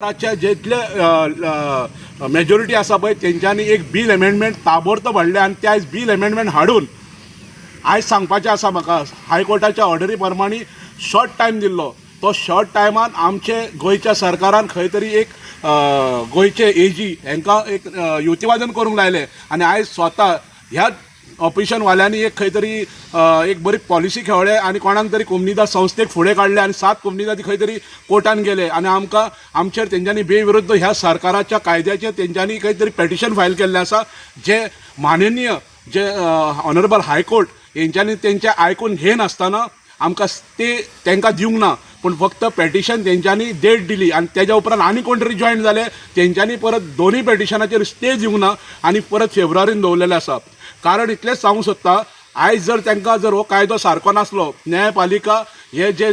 चे जितले मेजॉरिटी आसा पळय तेंच्यांनी एक बिल अमेंडमेंट ताबडतोब हाडले आनी ते आयज बिल अमेंडमेंट हाडून आयज सांगपाचें आसा म्हाका हायकोर्टाच्या ऑर्डरी प्रमाणे शॉर्ट टायम दिल्लो तो शॉर्ट टायमान आमचे गोंयच्या सरकारान खंय तरी एक गोंयचे एजी हांकां एक युतीवादन करूंक लायले आनी आयज स्वता ह्या ऑपरेशनवाल्यांनी एक खंय तरी एक बरी पॉलिसी खेळ्ळे आनी कोणाक तरी कोमनीदाद संस्थेक फुडें काडले आनी 7 कोमनीदादी खंय तरी कोर्टान गेले आनी आमकां आमचेर तेंच्यांनी बेविरुद्ध ह्या सरकाराच्या कायद्याचेर तेंच्यांनी खंय तरी पेटिशन फायल केल्लें आसा जे माननीय जे ऑनरेबल हायकोर्ट हेंच्यांनी तेंचें आयकून घेनासतना आमकां तेंकां दिवंक ना पूण फक्त पेटिशन तेंच्यांनी डेट दिली आनी तेज्या उपरांत आनी कोण तरी जॉयन जाले तेंच्यांनी परत दोनूय पेटिशनाचेर स्टे दिवंक ना आनी परत फेब्रुवारीन दवरलेले आसा कारण इतलेंच सांगूंक सोदता आयज जर तांकां जर हो कायदो सारको नासलो न्यायपालिका हे जे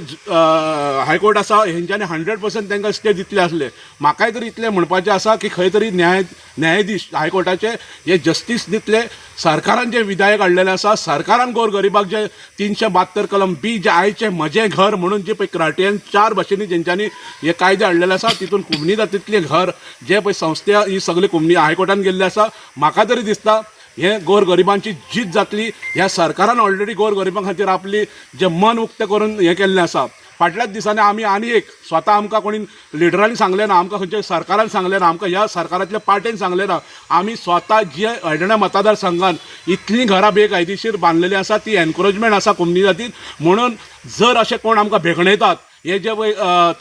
हायकोर्ट आसा हेंच्यांनी 100% तांकां स्टे दितले आसले म्हाकाय तरी इतलें म्हणपाचें आसा की खंय तरी न्यायाधीश हायकोर्टाचे हे जस्टीस दितले सरकारान जे विधायक हाडलेले आसा सरकारान गोरगरिबाक जे 372 कलम बी जे आयचे म्हजें घर म्हणून जे पळय क्रायटेरियन 4 भाशेनी जेंच्यांनी हे कायदे हाडलेले आसा तितून कुमनीदातीतले घर जे पळय संस्था ही सगळी कुमनी हायकोर्टान गेल्ली आसा म्हाका तरी दिसता हे गोरगरिबांची जीत जातली ह्या सरकारान ऑलरेडी गोरगरिबां खातीर आपली जे मन उक्त करून हे केल्लें आसा फाटल्याच दिसांनी आमी आनी एक स्वता आमकां कोणी लिडरांनी सांगलें ना आमकां खंयच्या सरकारान सांगलें ना आमकां ह्या सरकारांतल्या पार्टेन सांगलें ना आमी स्वता जे हळडण्या मतदारसंघान इतलीं घरां बेकायदेशीर बांदलेलीं आसा ती एनक्रोचमेंट आसा कोमनीदातीन म्हणून जर अशें कोण आमकां भेगणयतात हे जे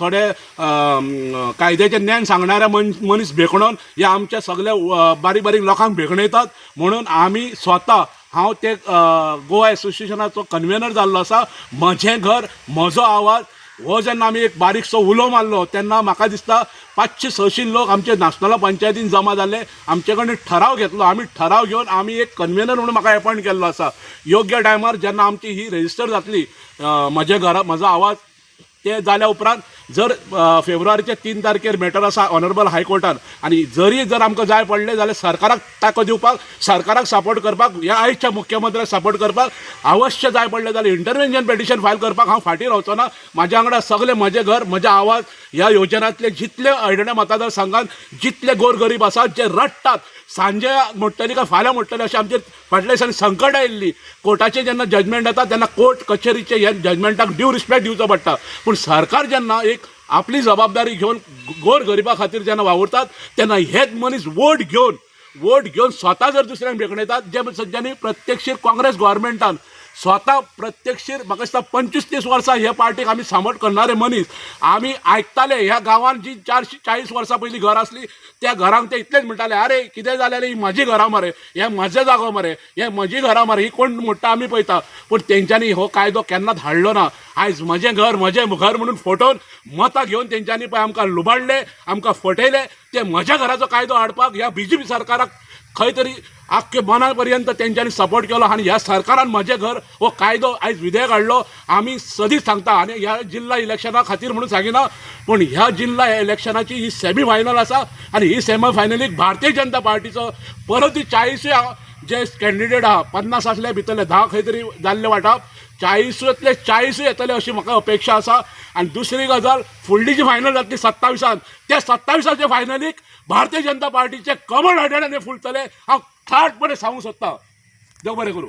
थोडे कायद्याचें ज्ञान सांगणारे मनीस भेकणोन हे आमच्या सगळ्या बारीक बारीक लोकांक भेगणयतात म्हणून आमी स्वता हांव ते गोवा एसोसिएशनाचो कन्वेनर जाल्लो आसा म्हजें घर म्हजो आवाज हो जेन्ना आमी एक बारीकसो उलो मारलो तेन्ना म्हाका दिसता 500-600 लोक आमचे नाशनल पंचायतीन जमा जाले आमचे कडेन ठराव घेतलो आमी ठराव घेवन आमी एक कन्वेनर म्हणून म्हाका अपॉयंट केल्लो आसा योग्य टायमार जेन्ना आमची ही रजिस्टर जातली म्हजे घरा म्हजो आवाज ते जाल्या उपरांत जर फेब्रुवारीच्या 3 तारखेर मॅटर आसा ऑनरेबल हायकोर्टान आनी जर आमकां जाय पडलें जाल्यार सरकाराक ताको दिवपाक सरकाराक सपोर्ट करपाक ह्या आयच्या मुख्यमंत्र्याक सपोर्ट करपाक अवश्य जाय पडलें जाल्यार इंटरव्हेन्शन पेटिशन फायल करपाक हांव फाटीं रावचो ना म्हाज्या वांगडा सगळे म्हजें घर म्हजे आवाज ह्या योजनांतले जितले हळडण्या मतदारसंघात जितले गोरगरीब आसात जे रडटात सांजे म्हणटली काय फाल्यां म्हणटली अशें आमचेर फाटल्या दिसांनी संकट आयिल्ली कोर्टाचें जेन्ना जजमेंट येता तेन्ना कोर्ट कचेरीचे ह्या जजमेंटाक ड्यू रिस्पेक्ट दिवचो पडटा पूण सरकार जेन्ना एक आपली जबाबदारी घेवन गोरगरिबा खातीर जेन्ना वावुरतात तेन्ना हेच मनीस वोट घेवन स्वता जर दुसऱ्यांक भेगणयतात जे सद्यांनी प्रत्यक्षीर काँग्रेस गोव्हर्मेंटान स्वता प्रत्यक्षीर म्हाका दिसता 25-30 वर्सां ह्या पार्टीक आमी सांबट करणारे मनीस आमी आयकताले ह्या गांवांत जी 440 वर्सां पयलीं घर आसली त्या घरांक ते इतलेच म्हणटाले अरे कितें जालें ही म्हजी घरां मरे हे म्हजे जागो मरे हे म्हजी घरां मरे ही कोण म्हणटा आमी पळयता पूण तेंच्यांनी हो कायदो केन्नाच हाडलो ना आयज म्हजें घर म्हणून फोटोवन मतां घेवन तेंच्यांनी पळय आमकां लुबाडले आमकां फटयले ते म्हज्या घराचो कायदो हाडपाक ह्या BJP सरकाराक खंय तरी आख्खे मना पर्यंत तेंच्यांनी सपोर्ट केलो आनी ह्या सरकारान म्हजें घर हो कायदो आयज विधेयक हाडलो आमी सदींच सांगता आनी ह्या जिल्हा इलेक्शना खातीर म्हणून सांगिना पूण ह्या जिल्हा इलेक्शनाची ही सेमी फायनल आसा आनी ही सेमी फायनलीक भारतीय जनता पार्टीचो परत 40 जे कॅन्डिडेट आहा 50 आसले भितरले 10 खंय तरी जाल्ले वांटप 40तले 40 येतले अशी म्हाका अपेक्षा आसा आनी दुसरी गजाल फुडली जी फायनल जातली 27 त्या 27च्या फायनलीक भारतीय जनता पार्टीचे कमळ हळडण्याने फुलतले हांव ठाटपणे सांगूंक सोदता देव बरें करूं.